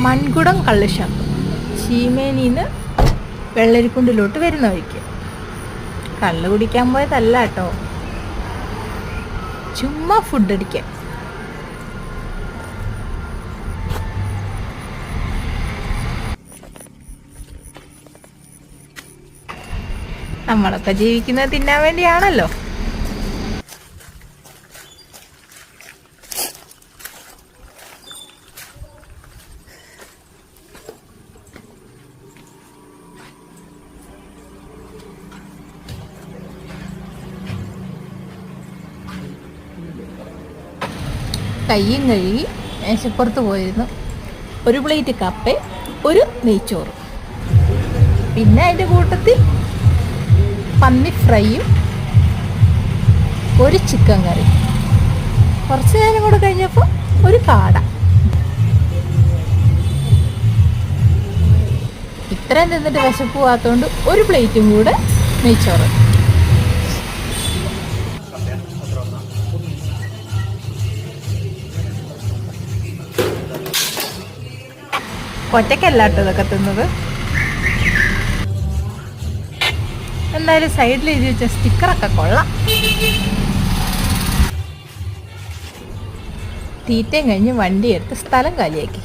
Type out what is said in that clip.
മൺകുടം കള്ളുഷാപ്പ് ചീമേനിന്ന് വെള്ളരിക്കുണ്ടിലോട്ട് വരുന്ന വഴിക്ക്. കള്ള് കുടിക്കാൻ പോയതല്ല കേട്ടോ, ചുമ്മാ ഫുഡ് അടിക്കാൻ. നമ്മളൊക്കെ ജീവിക്കുന്നത് തിന്നാൻ വേണ്ടിയാണല്ലോ. കയ്യും കഴുകി മേശപ്പുറത്ത് പോയിരുന്നു. ഒരു പ്ലേറ്റ് കപ്പ, ഒരു നെയ്ച്ചോറ്, പിന്നെ അതിൻ്റെ കൂട്ടത്തിൽ പന്നി ഫ്രൈയും ഒരു ചിക്കൻ കറി. കുറച്ച് നേരം കൂടെ കഴിഞ്ഞപ്പോൾ ഒരു കാട. ഇത്രയും തിന്നിട്ട് വിശപ്പ് പോകാത്തതുകൊണ്ട് ഒരു പ്ലേറ്റും കൂടെ നെയ്ച്ചോറ്. ഒറ്റയ്ക്കല്ലാട്ടോ ഇതൊക്കെ തിന്നത്. എന്തായാലും സൈഡിൽ എഴുതി വെച്ച സ്റ്റിക്കറൊക്കെ കൊള്ളാം. തീറ്റയും കഴിഞ്ഞ് വണ്ടി എടുത്ത് സ്ഥലം കാലിയാക്കി.